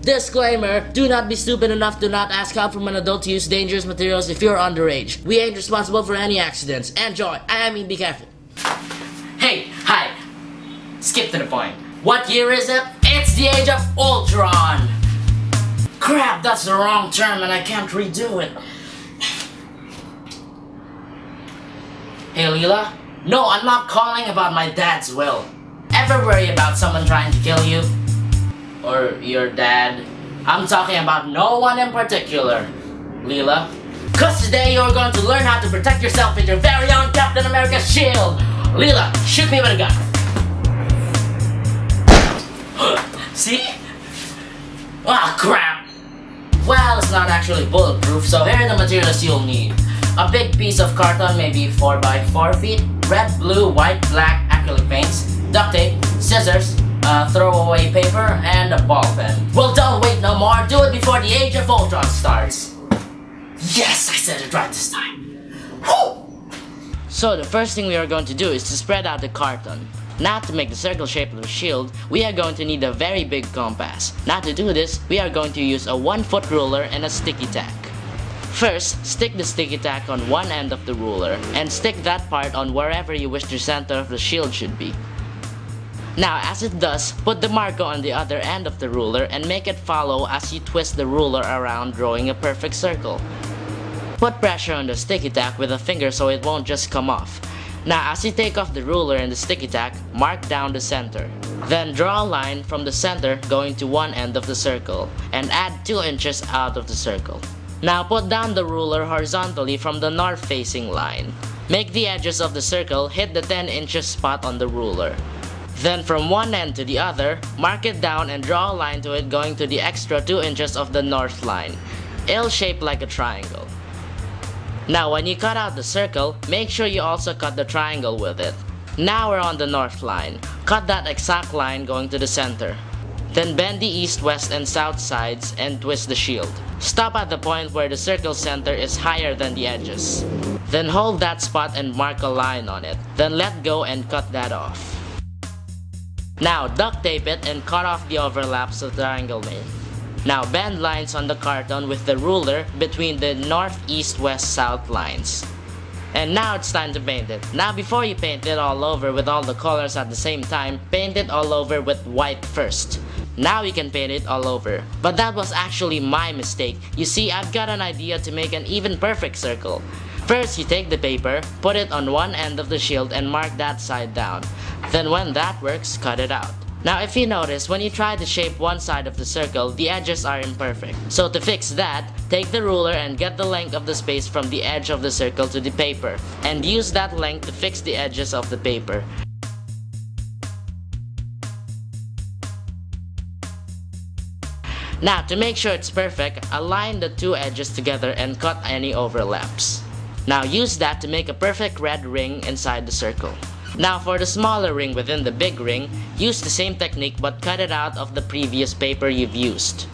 Disclaimer, do not be stupid enough to not ask help from an adult to use dangerous materials if you're underage. We ain't responsible for any accidents. Enjoy. I mean, be careful. Hey, hi. Skip to the point. What year is it? It's the age of Ultron. Crap, that's the wrong term and I can't redo it. Hey, Leela? No, I'm not calling about my dad's will. Ever worry about someone trying to kill you? Or your dad? I'm talking about no one in particular, Leela. Cause today you're going to learn how to protect yourself with your very own Captain America's shield. Leela, shoot me with a gun. See? Ah, crap. Well, it's not actually bulletproof, so here are the materials you'll need. A big piece of carton, maybe 4 by 4 feet, red, blue, white, black acrylic paints, duct tape, scissors, throwaway paper, and a ball pen. Well, don't wait no more, do it before the age of Ultron starts. Yes, I said it right this time. Woo! So the first thing we are going to do is to spread out the carton. Now to make the circle shape of the shield, we are going to need a very big compass. Now to do this, we are going to use a 1-foot ruler and a sticky tack. First, stick the sticky tack on one end of the ruler, and stick that part on wherever you wish the center of the shield should be. Now as it does, put the marker on the other end of the ruler and make it follow as you twist the ruler around, drawing a perfect circle. Put pressure on the sticky tack with a finger so it won't just come off. Now as you take off the ruler and the sticky tack, mark down the center. Then draw a line from the center going to one end of the circle, and add 2 inches out of the circle. Now put down the ruler horizontally from the north facing line. Make the edges of the circle hit the 10 inches spot on the ruler. Then from one end to the other, mark it down and draw a line to it going to the extra 2 inches of the north line. It'll shape like a triangle. Now when you cut out the circle, make sure you also cut the triangle with it. Now we're on the north line. Cut that exact line going to the center. Then bend the east, west, and south sides and twist the shield. Stop at the point where the circle center is higher than the edges. Then hold that spot and mark a line on it. Then let go and cut that off. Now duct tape it and cut off the overlaps of the triangle made. Now bend lines on the carton with the ruler between the north, east, west, south lines. And now it's time to paint it. Now before you paint it all over with all the colors at the same time, paint it all over with white first. Now you can paint it all over. But that was actually my mistake. You see, I've got an idea to make an even perfect circle. First, you take the paper, put it on one end of the shield and mark that side down. Then when that works, cut it out. Now if you notice, when you try to shape one side of the circle, the edges are imperfect. So to fix that, take the ruler and get the length of the space from the edge of the circle to the paper, and use that length to fix the edges of the paper. Now to make sure it's perfect, align the 2 edges together and cut any overlaps. Now use that to make a perfect red ring inside the circle. Now for the smaller ring within the big ring, use the same technique but cut it out of the previous paper you've used.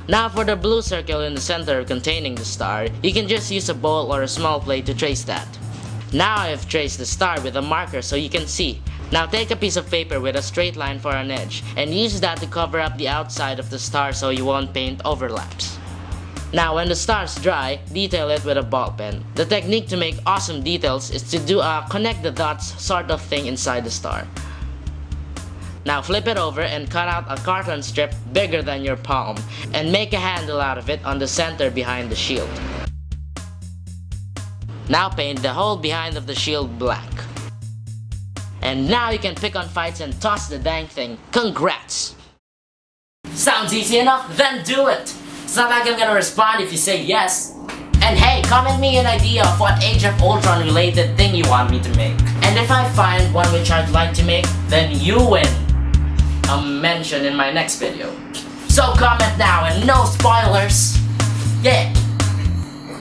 Now for the blue circle in the center containing the star, you can just use a bowl or a small plate to trace that. Now I've traced the star with a marker so you can see. Now take a piece of paper with a straight line for an edge and use that to cover up the outside of the star so you won't paint overlaps. Now when the star's dry, detail it with a ball pen. The technique to make awesome details is to do a connect the dots sort of thing inside the star. Now flip it over and cut out a carton strip bigger than your palm and make a handle out of it on the center behind the shield. Now paint the whole behind of the shield black. And now you can pick on fights and toss the dang thing. Congrats! Sounds easy enough? Then do it! It's not like I'm gonna respond if you say yes. And hey, comment me an idea of what Age of Ultron related thing you want me to make. And if I find one which I'd like to make, then you win a mention in my next video. So comment now and no spoilers! Yeah!